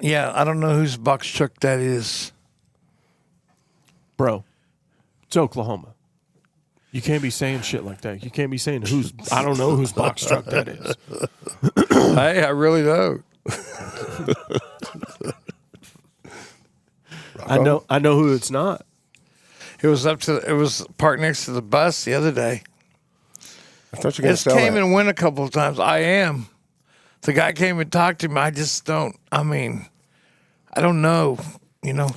Yeah, I don't know whose box truck that is. Bro, it's Oklahoma. You can't be saying shit like that. You can't be saying I don't know whose box truck that is. Hey, I really don't. I know who it's not. It was parked next to the bus the other day. I thought you were going to It sell came that. and went a couple of times. I am. The guy came and talked to me. I just don't. I mean, I don't know. You know,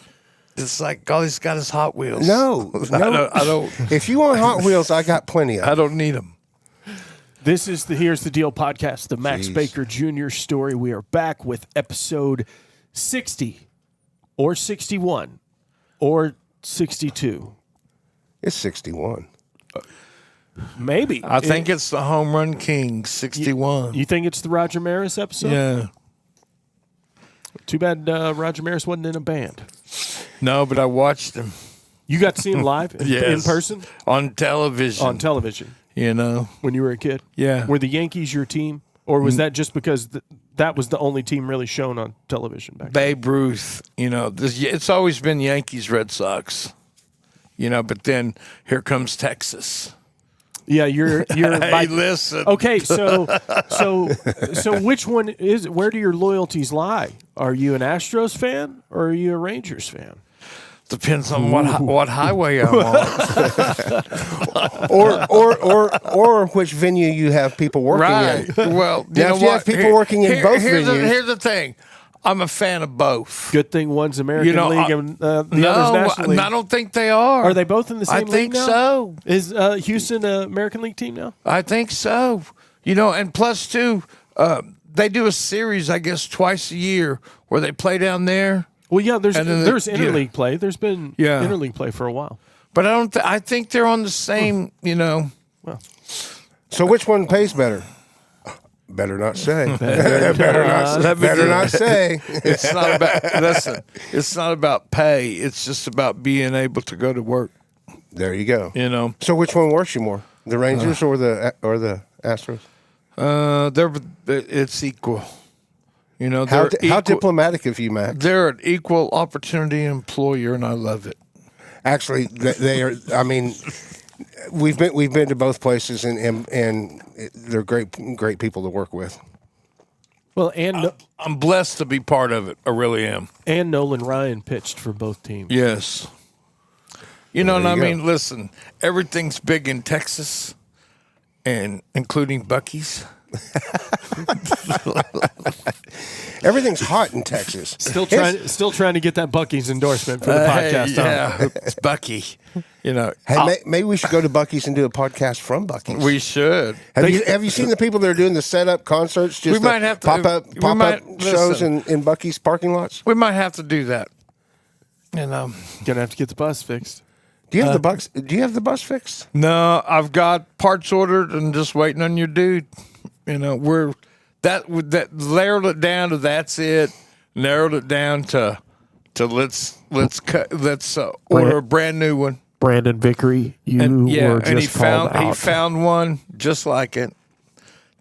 it's like all he's got is Hot Wheels. No. I don't. If you want Hot Wheels, I got plenty of I them. don't need them. This is the Here's the Deal podcast, the Max Jeez. Baker Jr. story. We are back with episode 60 or 61 or 62. It's 61. Maybe. I think it's the Home Run King 61. You think it's the Roger Maris episode? Yeah. Too bad Roger Maris wasn't in a band. No, but I watched him. You got to see him live in Yes. person? On television. On television. You know. When you were a kid? Yeah. Were the Yankees your team? Or was that just because that was the only team really shown on television back then? Babe Ruth. You know, it's always been Yankees, Red Sox. You know, but then here comes Texas. Yeah, you're Hey, listen. Okay, so which one is it? Where do your loyalties lie? Are you an Astros fan or are you a Rangers fan? Depends on what highway I'm on. or which venue you have people working Right. in. Well, Now, if you have people working in both venues. Here's the thing. I'm a fan of both. Good thing one's American League and the other's National League. I don't think they are. Are they both in the same I league think now? so. Is Houston an American League team now? I think so. You know, and plus too, they do a series, I guess, twice a year where they play down there. Well, yeah, there's And then interleague play. There's been Yeah. interleague play for a while. But I don't. I think they're on the same. You know. Well, So which one pays better? Better not say. better not say. It's not about. Listen, it's not about pay. It's just about being able to go to work. There you go. You know. So which one works you more? The Rangers or the Astros? It's equal. You know. How Equal, diplomatic of you, Max. they're an equal opportunity employer, and I love it. Actually, they are. I mean, we've been to both places, and they're great people to work with. well, and I'm blessed to be part of it. I really am. and Nolan Ryan pitched for both teams. Yes. You know, and There I you go. mean, listen, everything's big in Texas, and including Buc-ee's. Everything's hot in Texas. Still trying to get that Buc-ee's endorsement for the podcast. Yeah, it's Bucky. You know, Hey, maybe we should go to Buc-ee's and do a podcast from Buc-ee's. we should. Have you seen the people that are doing the setup concerts? Just We might have to- pop up we might- shows listen. in Buc-ee's parking lots. We might have to do that. You know, Gonna have to get the bus fixed. Do you have the bus fixed? no, I've got parts ordered and just waiting on your dude. You know, that narrowed it down to that's it. Narrowed it down to let's order a brand new one. Brandon Vickery, you And were just he called out. he found one just like it.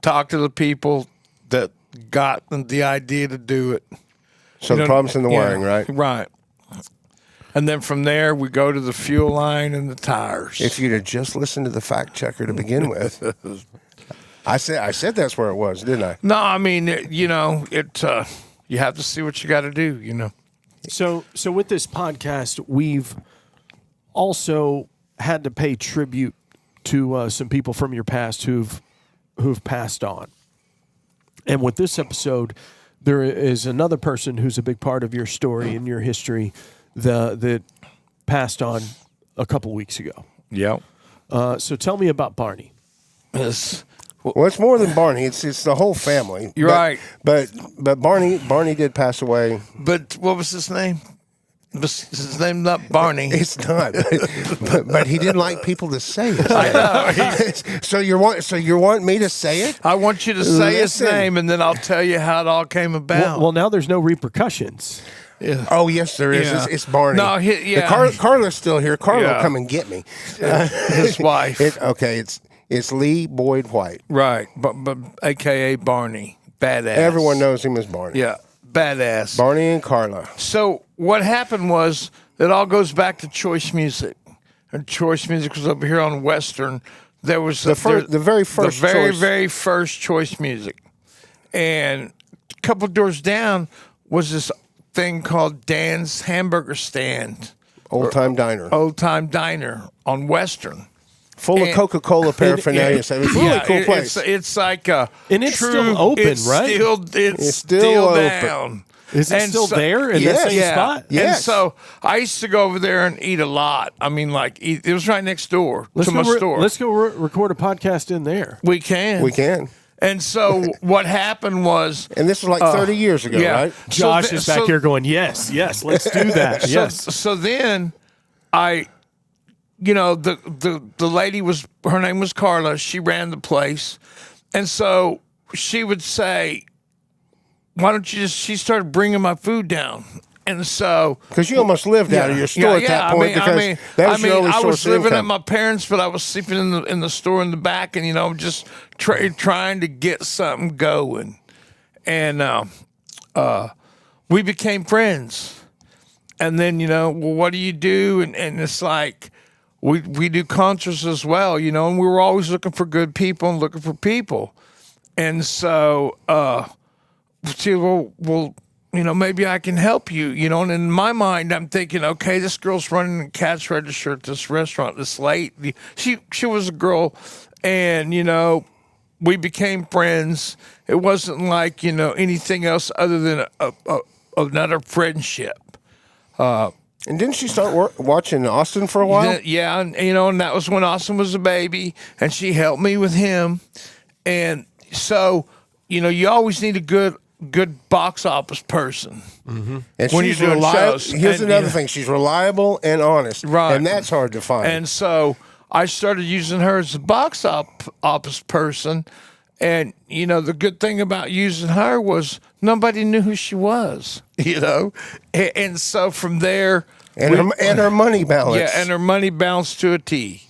Talked to the people that got the idea to do it. So You the know, problem's in the yeah, wiring, right? Right. And then from there we go to the fuel line and the tires. If you'd have just listened to the fact checker to begin with, I said that's where it was, didn't I? No, I mean you know you have to see what you got to do. You know. So with this podcast, we've also had to pay tribute to some people from your past who've passed on. And with this episode, there is another person who's a big part of your story and your history that passed on a couple weeks ago. Yeah. So tell me about Barney. Well, it's more than Barney. It's the whole family. You're right. But Barney did pass away. But what was his name? His name not Barney. It's not. but he didn't like people to say it. I know. So you want me to say it? I want you to say his Listen. name, and then I'll tell you how it all came about. Well, now there's no repercussions. Yeah. Oh yes, there is. Yeah. It's Barney. No, Carla's still here. Carla Yeah. will come and get me. His wife. It's Lee Boyd White. Right, but AKA Barney, badass. Everyone knows him as Barney. Yeah, badass. Barney and Carla. So what happened was it all goes back to Choice Music, and Choice Music was over here on Western. There was The very first Choice. very first Choice Music, and a couple doors down was this thing called Dan's Hamburger Stand, Old Time Diner on Western. Full of Coca-Cola paraphernalia. So it was a really cool place. It's like a And it's still open, right? It's still still open. down. Is it still there in yes, that same Yeah. spot? Yes. And so I used to go over there and eat a lot. I mean, like, it was right next door to my store. Let's go record a podcast in there. We can. We can. And so what happened was, And this was like 30 years ago, yeah. right? Josh So is back here going, yes, let's do that. Yes. so then I, the lady her name was Carla. She ran the place. And so she would say, why don't you she started bringing my food down. And so, Because you almost lived out of your store at that point because that was your only I source was of living income. at my parents', but I was sleeping in the store in the back, and just trying to get something going. And we became friends. And then well, what do you do? And it's like we do concerts as well, and we were always looking for good people and looking for people. And so, well. Maybe I can help you, and in my mind, I'm thinking, okay, this girl's running a cash register at this restaurant this late. She was a girl, and, we became friends. It wasn't like, anything else other than another friendship. And didn't she start watching Austin for a while? Yeah, and that was when Austin was a baby, and she helped me with him. And so, you always need a good box office person. Mm-hmm. And when she's you're doing reliable. shows. Here's And, another thing. She's reliable and honest. Right. And that's hard to find. And so I started using her as a box office person. And, the good thing about using her was nobody knew who she was, And so from there... And her money balance. Yeah, and her money bounced to a T.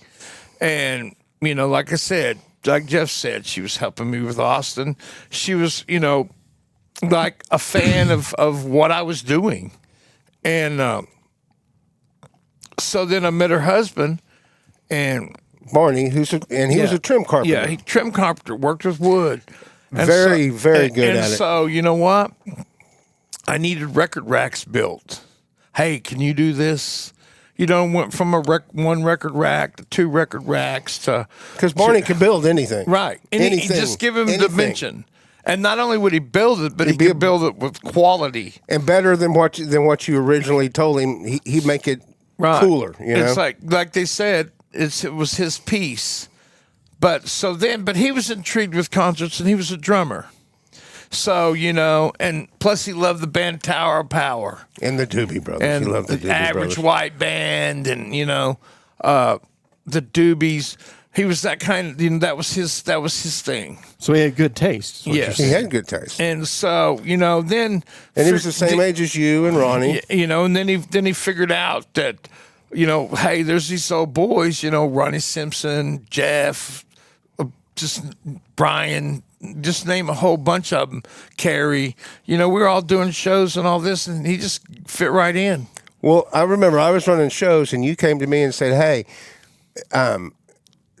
And, like I said, like Jeff said, she was helping me with Austin. She was, like a fan of what I was doing. And so then I met her husband, and Barney, he was a trim carpenter. yeah, he trim carpenter, worked with wood. And very good at it. So you know what? I needed record racks built. Hey, can you do this? Went from one record rack to 2 record racks to... Because Barney could build anything. Right. Anything. Just give him Anything. dimension. And not only would he build it, but he could build it with quality. And better than what you originally told him. He'd make it cooler. It's like they said, it was his piece. But he was intrigued with concerts, and he was a drummer. So, and plus he loved the band Tower of Power. And the Doobie Brothers. And He loved the the Doobie Average Brothers. White Band, and, the Doobies. He was that kind of, that was his thing. So he had good taste. is what Yes. He had good taste. And so, then... And he was the same age as you and Ronnie. And then he figured out that, hey, there's these old boys, Ronnie Simpson, Jeff, just Brian, just name a whole bunch of them, Carrie. We were all doing shows and all this, and he just fit right in. Well, I remember I was running shows, and you came to me and said, hey,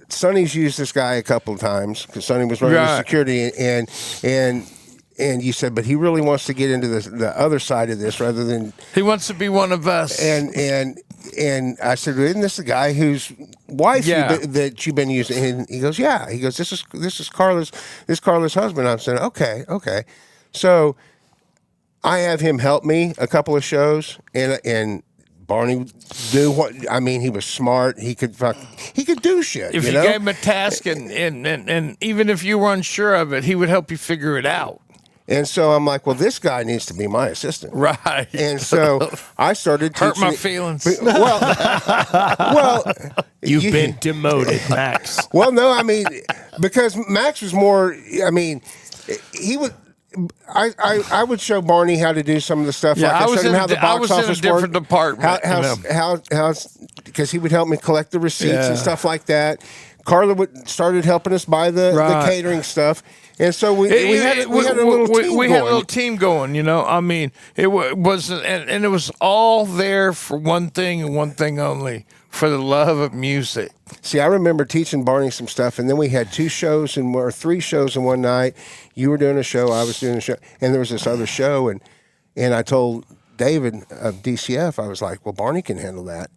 Sonny's used this guy a couple of times because Sonny was running the security, and you said, but he really wants to get into the other side of this rather than He wants to be one of us. And I said, isn't this the guy whose wife that you've been using? And he goes, yeah. He goes, this is Carla's husband. I said, okay. So I have him help me a couple of shows, and Barney knew what I mean. He was smart. He could do shit. If you gave him a task, and even if you were unsure of it, he would help you figure it out. And so I'm like, well, this guy needs to be my assistant. Right. And so I started Hurt teaching my feelings. Well, You've been demoted, Max. Well, no, I mean, because Max was more, I mean, he would. I would show Barney how to do some of the stuff. Yeah, like I was showed him how the box office in a different worked. department. How because he would help me collect the receipts and stuff like that. Carla started helping us buy the catering stuff, And so we had a little team we going. had a little team going, you know. I mean, it wasn't, and it was all there for one thing and one thing only, for the love of music. See, I remember teaching Barney some stuff, and then we had 2 shows or 3 shows in one night. You were doing a show, I was doing a show, and there was this other show, and I told David of DCF, I was like, well, Barney can handle that.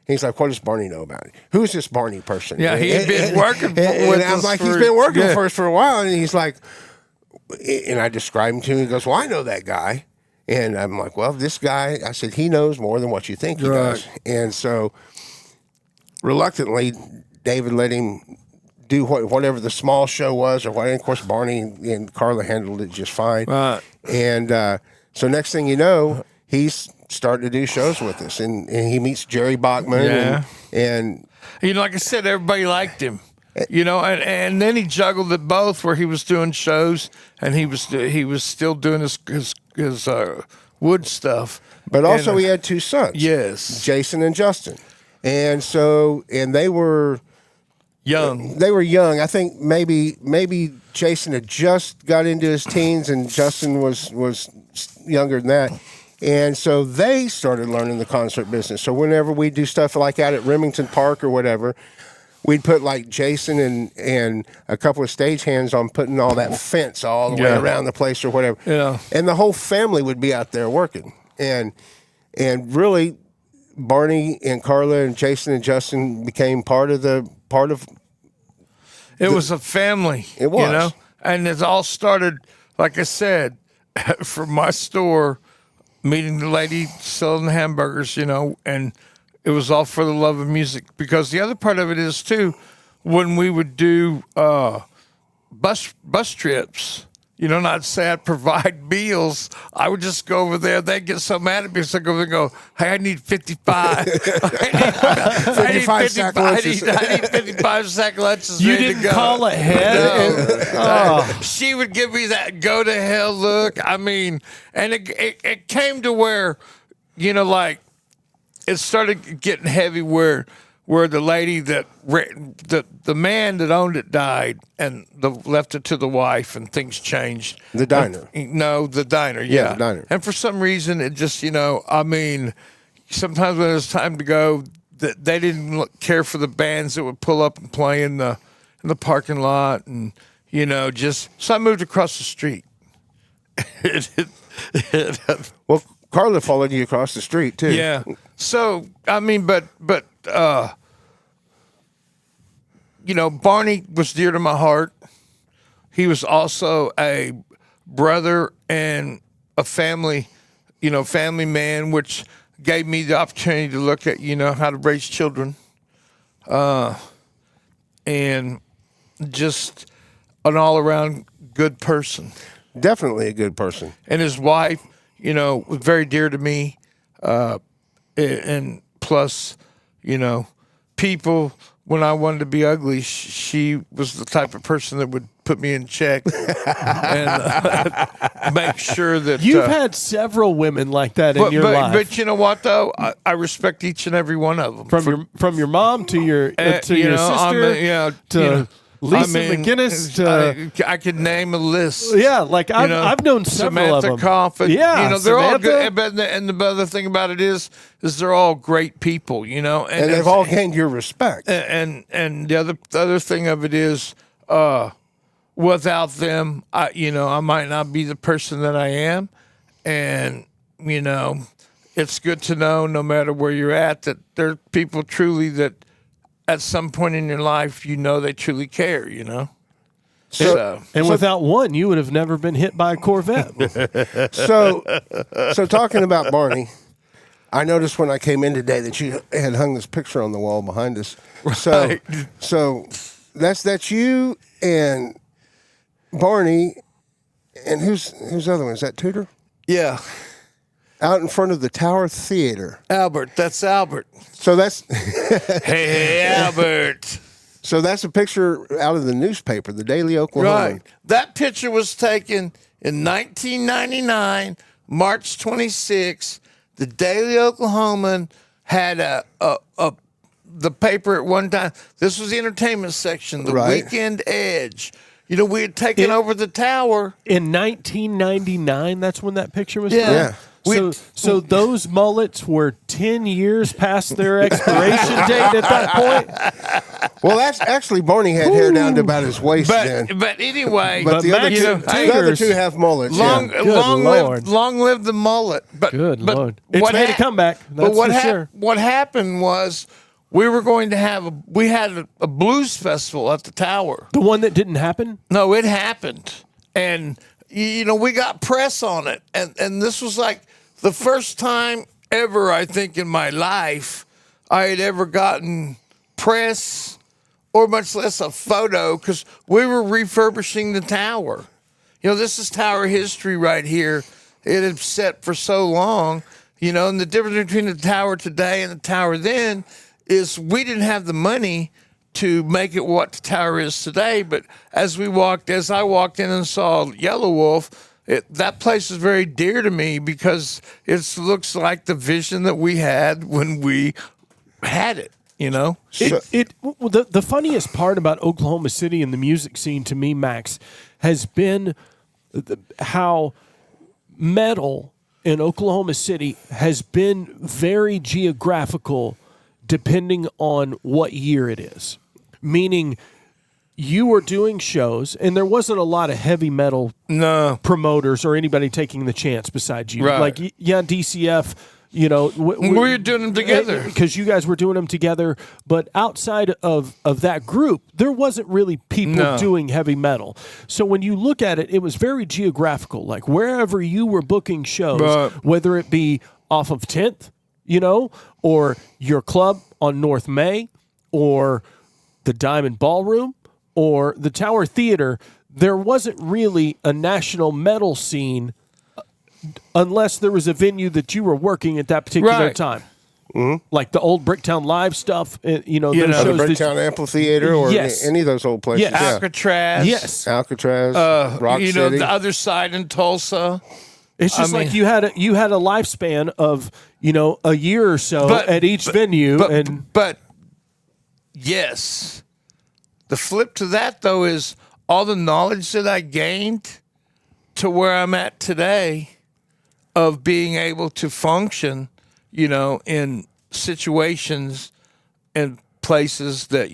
He's like, what does Barney know about it? Who's this Barney person? Yeah, he'd been working with and us. I'm like, he's been working for us for a while. And he's like, and I described him to him. He goes, well, I know that guy. And I'm like, well, this guy, I said, he knows more than what you think he does. And so reluctantly, David let him do whatever the small show was, or and of course, Barney and Carla handled it just fine. Right. And so next thing you know, he's starting to do shows with us, and he meets Jerry Bachman, and you know, like I said, everybody liked him, you know, and then he juggled it both, where he was doing shows and he was still doing his wood stuff, but also he had 2 sons, yes, Jason and Justin, and they were young. They were young. I think maybe Jason had just got into his teens, and Justin was younger than that. And so they started learning the concert business. So whenever we do stuff like that at Remington Park or whatever, we'd put like Jason and a couple of stagehands on putting all that fence all the way around the place or whatever. Yeah. And the whole family would be out there working. And really, Barney and Carla and Jason and Justin became part of. It was a family. It was, you know, and it all started, like I said, from my store, meeting the lady selling the hamburgers, you know, and it was all for the love of music. Because the other part of it is too, when we would do bus trips, you know, not say I'd provide meals, I would just go over there. They'd get so mad at me, so I go over there and go, hey, I need 55. I need 55 sack lunches. You ready didn't to go. call ahead? No. She would give me that go to hell look. I mean, and it came to where, you know, like, it started getting heavy where the lady the man that owned it died, and left it to the wife, and things changed. The diner. No, the diner. Yeah, the diner. And for some reason, it just, you know, I mean, sometimes when it was time to go, they didn't care for the bands that would pull up and play in the parking lot, and you know, so I moved across the street. Well, Carla followed you across the street too. Yeah. So I mean, but you know, Barney was dear to my heart. He was also a brother and a family man, which gave me the opportunity to look at, you know, how to raise children, and just an all-around good person. Definitely a good person. And his wife, you know, was very dear to me, and plus, you know, people. When I wanted to be ugly, she was the type of person that would put me in check and make sure that you've had several women like that in your life. But you know what though, I respect each and every one of them. From your mom to your sister, to Lisa McGinnis. I could name a list. Yeah, like I've known several of them. Samantha Coffin. Yeah, you know, they're all Samantha. good. And the other thing about it is they're all great people. You know, and they've all gained your respect. And the other thing of it is, without them, I might not be the person that I am, and you know, it's good to know, no matter where you're at, that there are people truly that, at some point in your life, you know, they truly care, you know? So without one, you would have never been hit by a Corvette. So talking about Barney, I noticed when I came in today that you had hung this picture on the wall behind us. Right. So that's you and Barney, and who's the other one? Is that Tudor? Yeah. Out in front of the Tower Theater. Albert, that's Albert. So that's hey, Albert. So that's a picture out of the newspaper, the Daily Oklahoman. Right. That picture was taken in 1999, March 26. The Daily Oklahoman had the paper at one time. This was the entertainment section, the Right. Weekend Edge. we had taken over the tower. In 1999, that's when that picture was Yeah. taken? So those mullets were 10 years past their expiration date at that point? Well, that's actually Barney had hair down to about his waist then. But anyway, But the other two have mullets. Long live the mullet. But Good Lord. It's made a comeback. That's for sure. What happened was we were going to have we had a blues festival at the tower. The one that didn't happen? No, it happened. And we got press on it. And this was like the first time ever, I think, in my life I had ever gotten press or much less a photo, because we were refurbishing the tower. This is tower history right here. It had set for so long, and the difference between the tower today and the tower then is we didn't have the money to make it what the tower is today. But as I walked in and saw Yellow Wolf, that place is very dear to me because it looks like the vision that we had when we had it. The funniest part about Oklahoma City and the music scene to me, Max, has been how metal in Oklahoma City has been very geographical depending on what year it is. Meaning you were doing shows and there wasn't a lot of heavy metal promoters or anybody taking the chance besides you. Right. Like, DCF, we were doing them together. Because you guys were doing them together. But outside of that group, there wasn't really people doing heavy metal. So when you look at it, it was very geographical. Like wherever you were booking shows, whether it be off of 10th, or your club on North May, or the Diamond Ballroom, or the Tower Theater, there wasn't really a national metal scene unless there was a venue that you were working at that particular time. Mm-hmm. Like the old Bricktown Live stuff, those shows. The Bricktown Amphitheater or any of those old places. Yes. Alcatraz. Yes. Alcatraz, Rock City. The other side in Tulsa. It's just like you had a lifespan of, a year or so at each venue. But yes, the flip to that, though, is all the knowledge that I gained to where I'm at today of being able to function, in situations and places that,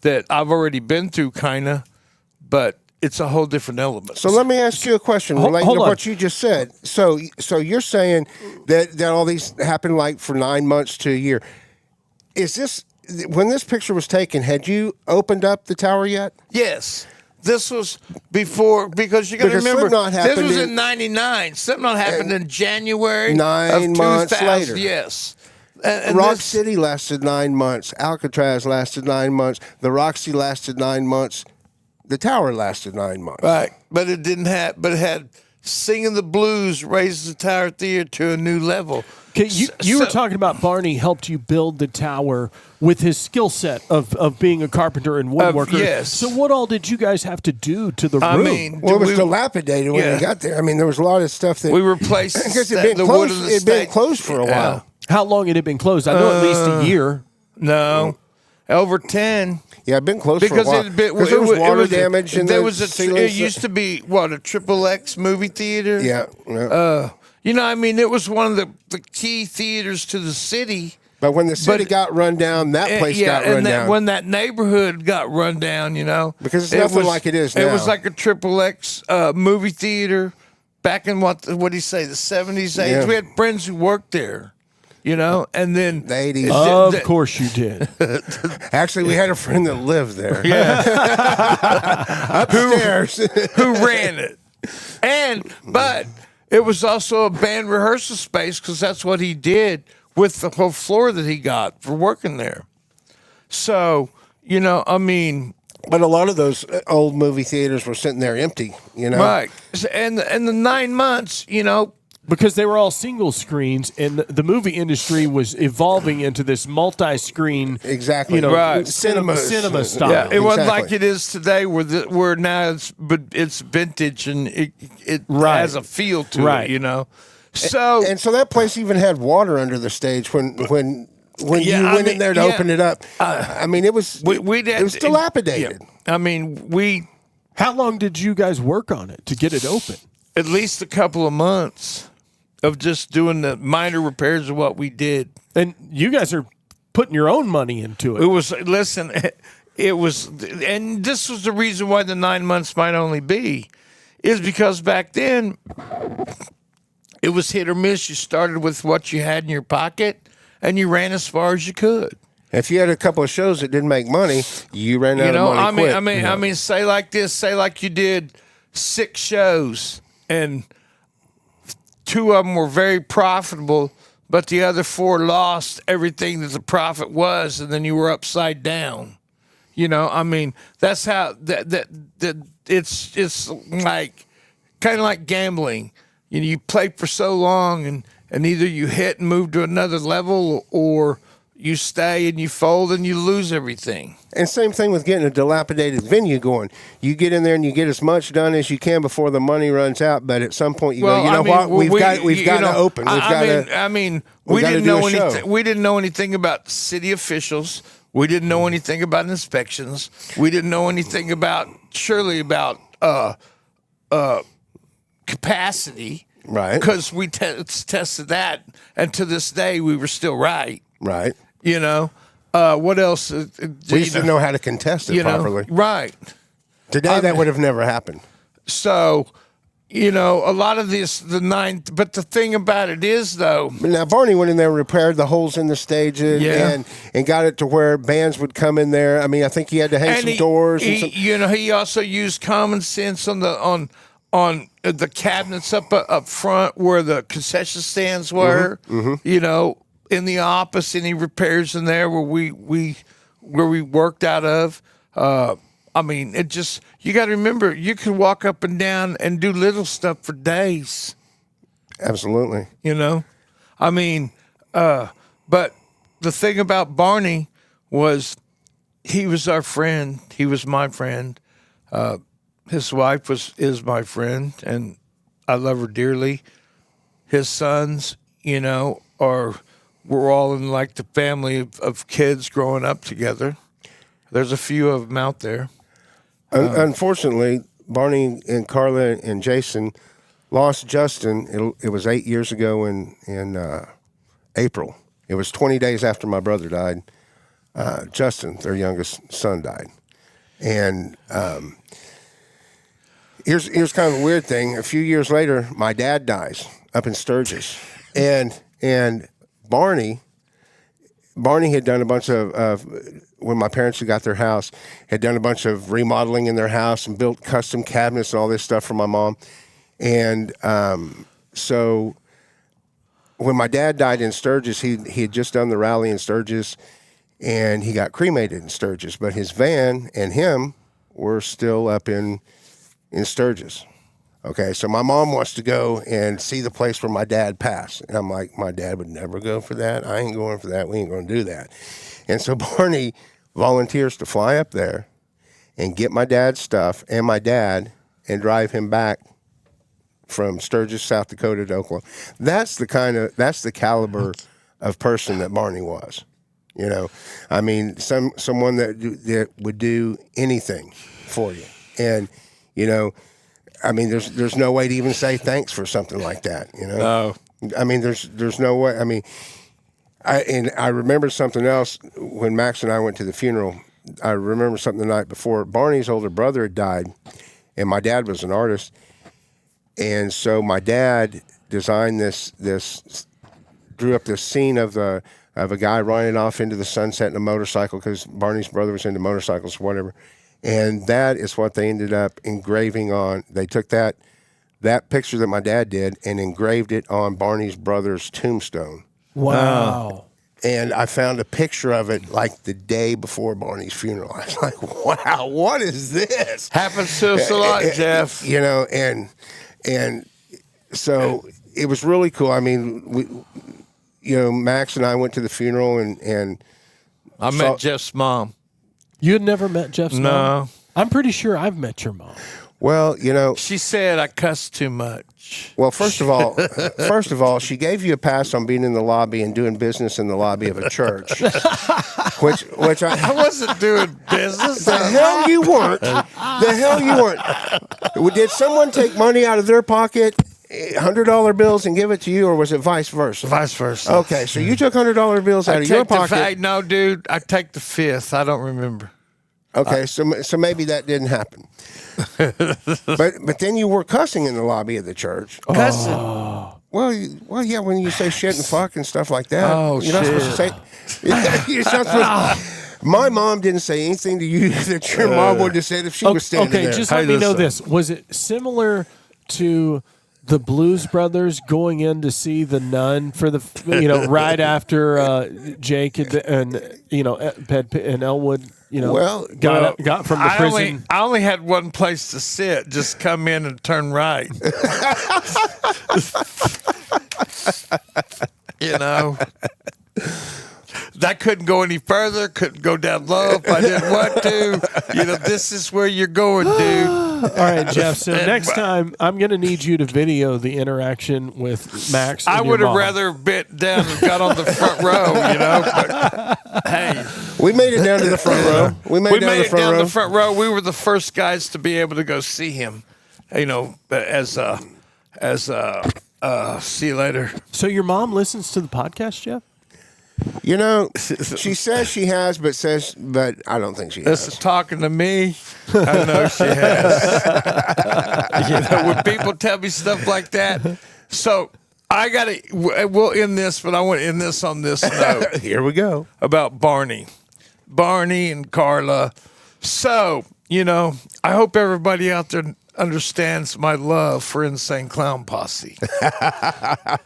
that I've already been through kind of, but it's a whole different element. So let me ask you a question relating to what you just said. So you're saying that all these happened like for 9 months to a year. Is this, when this picture was taken, had you opened up the tower yet? Yes. This was before, because you got to remember, this was in 99. Slipknot happened in January 9 of months 2000. later. Yes. And Rock City lasted 9 months. Alcatraz lasted 9 months. The Roxy lasted 9 months. The tower lasted 9 months. Right. But it didn't have, but it had Singing the Blues raised the Tower Theater to a new level. Okay, you were talking about Barney helped you build the tower with his skill set of being a carpenter and woodworker. Yes. So what all did you guys have to do to the room? Well, it was dilapidated when we got there. I mean, there was a lot of stuff that we replaced. Because it'd been closed for a while. How long had it been closed? I know at least a year. No, over 10. Yeah, it'd been closed for a while. Because there was water damage in the ceilings. It used to be, a XXX movie theater? Yeah. It was one of the key theaters to the city. But when the city got run down, that place got run down. When that neighborhood got run down, Because it's nothing like it is now. It was like a XXX movie theater back in, what do you say, the 70s, 80s. Yeah. We had friends who worked there. And then the 80s. Of course you did. Actually, we had a friend that lived there. Yeah. Upstairs. who ran it. But it was also a band rehearsal space because that's what he did with the whole floor that he got for working there. So, But a lot of those old movie theaters were sitting there empty, Right. And the 9 months, because they were all single screens, and the movie industry was evolving into this multi-screen, right. cinema style. Yeah, it wasn't like it is today, where now it's vintage and it has a feel to it, So and so that place even had water under the stage when you went in there to open it up. It was it was dilapidated. Yeah. How long did you guys work on it to get it open? At least a couple of months of just doing the minor repairs of what we did. And you guys are putting your own money into it. It was, listen, it was, and this was the reason why the 9 months might only be, is because back then it was hit or miss. You started with what you had in your pocket and you ran as far as you could. If you had a couple of shows that didn't make money, you ran out of money quick. I mean, say like this, say like you did 6 shows and 2 of them were very profitable, but the other 4 lost everything that the profit was, and then you were upside down. You know, I mean, that's how that it's like kind of like gambling. You know, you play for so long, and either you hit and move to another level, or you stay and you fold and you lose everything. And same thing with getting a dilapidated venue going. You get in there and you get as much done as you can before the money runs out. But at some point you go, what? We've got to open. We didn't know anything. We didn't know anything about city officials. We didn't know anything about inspections. We didn't know anything about capacity. Right. Because we tested that, and to this day we were still right. Right. You know, what else? We just didn't know how to contest it properly. Right. Today, that would have never happened. So, you know, a lot of but the thing about it is, though. Now, Barney went in there and repaired the holes in the stage and got it to where bands would come in there. I mean, I think he had to hang some doors. You know, he also used common sense on the cabinets up front where the concession stands were. Mm-hmm. You know, in the office, any repairs in there where we worked out of. I mean, it just, you got to remember, you could walk up and down and do little stuff for days. Absolutely. You know, I mean, but the thing about Barney was he was our friend. He was my friend. His wife is my friend, and I love her dearly. His sons, you know, we're all in like the family of kids growing up together. There's a few of them out there. Unfortunately, Barney and Carla and Jason lost Justin. It was 8 years ago in April. It was 20 days after my brother died. Justin, their youngest son, died. And here's kind of a weird thing. A few years later, my dad dies up in Sturgis. And Barney had done a bunch of when my parents had got their house, had done a bunch of remodeling in their house and built custom cabinets and all this stuff for my mom. And so when my dad died in Sturgis, he had just done the rally in Sturgis, and he got cremated in Sturgis. But his van and him were still up in Sturgis. Okay, so my mom wants to go and see the place where my dad passed. And I'm like, my dad would never go for that. I ain't going for that. We ain't going to do that. And so Barney volunteers to fly up there and get my dad's stuff and my dad and drive him back from Sturgis, South Dakota to Oklahoma. That's the caliber of person that Barney was. You know, I mean, someone that would do anything for you. And, you know, I mean, there's no way to even say thanks for something like that, you know? No. I mean, there's no way. I mean, I remember something else when Max and I went to the funeral. I remember something the night before. Barney's older brother had died, and my dad was an artist. And so my dad designed drew up this scene of a guy riding off into the sunset in a motorcycle, because Barney's brother was into motorcycles or whatever. And that is what they ended up engraving on. They took that picture that my dad did and engraved it on Barney's brother's tombstone. Wow. And I found a picture of it like the day before Barney's funeral. I was like, wow, what is this? Happens to us a lot, Jeff. You know, and so it was really cool. I mean, Max and I went to the funeral and I met Jeff's mom. You had never met Jeff's mom? No. I'm pretty sure I've met your mom. Well, you know, She said I cussed too much. well, first of all, she gave you a pass on being in the lobby and doing business in the lobby of a church, which I wasn't doing business. the hell you weren't. The hell you weren't. Did someone take money out of their pocket, $100 bills, and give it to you, or was it vice versa? Vice versa. Okay, so you took $100 bills out of your pocket. No, dude, I take the fifth. I don't remember. Okay, so maybe that didn't happen. but then you were cussing in the lobby of the church. Cussing. Well, yeah. When you say shit and fuck and stuff like that, Oh, you're not supposed to say. You're not supposed. My mom didn't say anything to you that your mom would have said if she was standing there. Okay, just let me know this. Was it similar to the Blues Brothers going in to see the nun for the, right after Jake and Elwood, got from the prison? I only had one place to sit. Just come in and turn right. That couldn't go any further, couldn't go down low if I didn't want to. This is where you're going, dude. All right, Jeff. So next time, I'm going to need you to video the interaction with Max. I would have rather bent down and got on the front row, But, hey. We made it down to the front row. We made it down the front row. We were the first guys to be able to go see him, see you later. So your mom listens to the podcast, Jeff? She says she has, but I don't think she has. This is talking to me. I know she has. When people tell me stuff like that. So we'll end this, but I want to end this on this note. Here we go. About Barney and Carla. So, I hope everybody out there understands my love for Insane Clown Posse.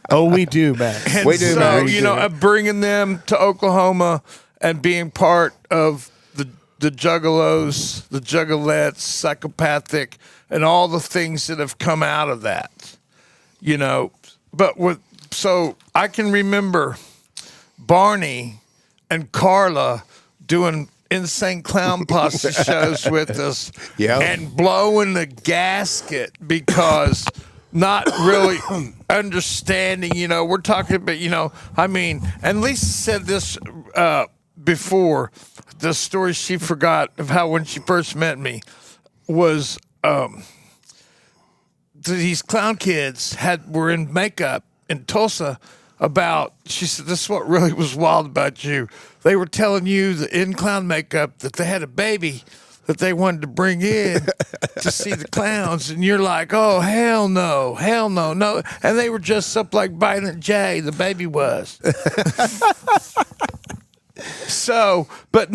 Oh, we do, Max. And we do, so, Max. Bringing them to Oklahoma and being part of the juggalos, the juggalettes, psychopathic, and all the things that have come out of that. So I can remember Barney and Carla doing Insane Clown Posse shows with us and blowing the gasket because not really understanding, we're talking about, and Lisa said this before, the story she forgot of how when she first met me was these clown kids were in makeup in Tulsa she said, this is what really was wild about you. They were telling you in clown makeup that they had a baby that they wanted to bring in to see the clowns. And you're like, oh, hell no. And they were dressed up like Violent J, the baby was. So, but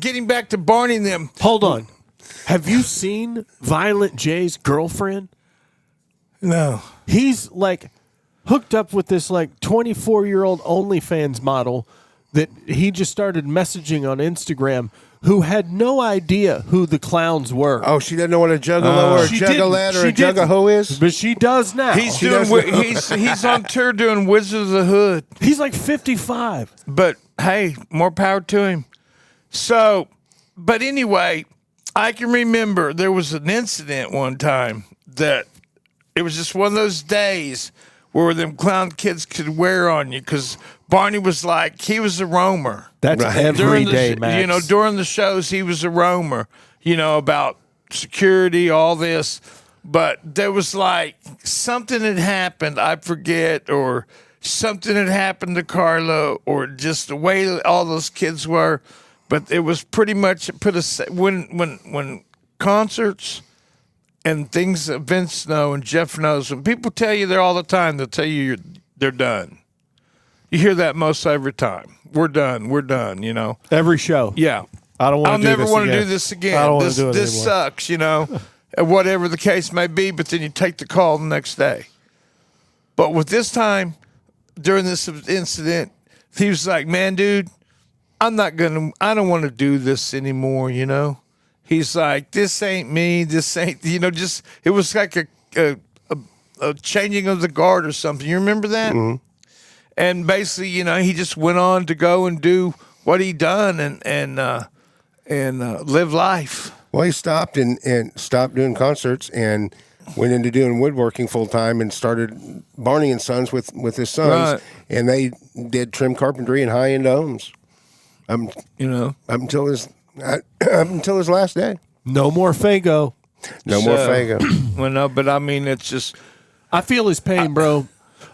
getting back to Barney and them. Hold on. Have you seen Violent J's girlfriend? No. He's hooked up with this 24-year-old OnlyFans model that he just started messaging on Instagram who had no idea who the clowns were. Oh, she didn't know what a juggalo or a juggalette or a juggaho is? But she does now. He's on tour doing Wizard of the Hood. He's 55. But hey, more power to him. So, but anyway, I can remember there was an incident one time that it was just one of those days where them clown kids could wear on you because Barney was he was a roamer. That's every day, Max. During the shows, he was a roamer, about security, all this. But there was something had happened, I forget, or something had happened to Carla, or just the way all those kids were. But it was pretty much when concerts and things that Vince knows and Jeff knows, when people tell you there all the time, they'll tell you they're done. You hear that most every time. We're done. Every show. Yeah. I'll never want to do this again. I don't want to do it this sucks, whatever the case may be, but then you take the call the next day. But with this time, during this incident, he was like, man, dude, I don't want to do this anymore, He's like, this ain't me. This ain't, it was like a changing of the guard or something. You remember that? Mm-hmm. And basically, he just went on to go and do what he done and live life. Well, he stopped and stopped doing concerts and went into doing woodworking full time and started Barney and Sons with his sons, Right. and they did trim carpentry and high end homes. Up until his last day. No more Fago. No more Fago. Well, no, but I mean, it's just I feel his pain, bro.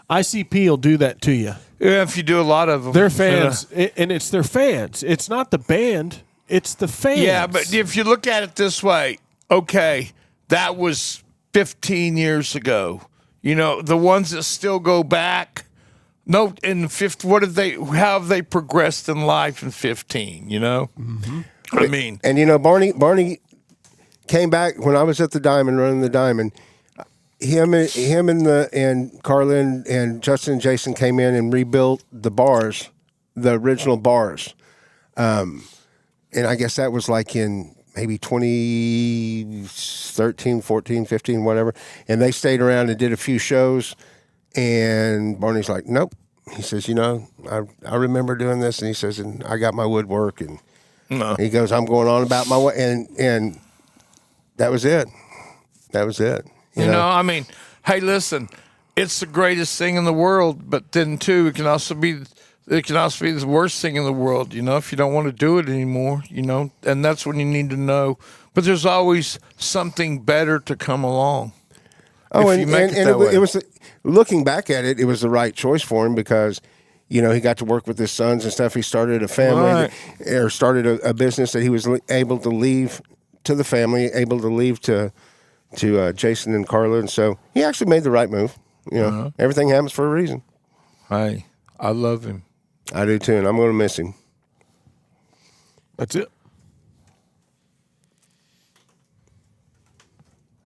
ICP will do that to you. if you do a lot of them, Their fans, and it's their fans. It's not the band. It's the fans. Yeah, but if you look at it this way, okay, that was 15 years ago. You know, the ones that still go back. No, in 50, how have they progressed in life in 15? You know, I mean, And you know, Barney came back when I was at the Diamond, running the Diamond. Him and Carla and Justin and Jason came in and rebuilt the bars, the original bars. And I guess that was like in maybe 2013, 14, 15, whatever. And they stayed around and did a few shows. And Barney's like, nope. He says, you know, I remember doing this. And he says, and I got my woodwork. And he goes, I'm going on about my way. And that was it. That was it. You know, I mean, hey, listen, it's the greatest thing in the world. But then, too, it can also be the worst thing in the world, you know, if you don't want to do it anymore, you know, and that's when you need to know. But there's always something better to come along. Oh, and it was looking back at it, it was the right choice for him because, you know, he got to work with his sons and stuff. He started a family or started a business that he was able to leave to the family, able to leave to Jason and Carla. And so he actually made the right move. You know, everything happens for a reason. Hey, I love him. I do too, and I'm going to miss him. That's it.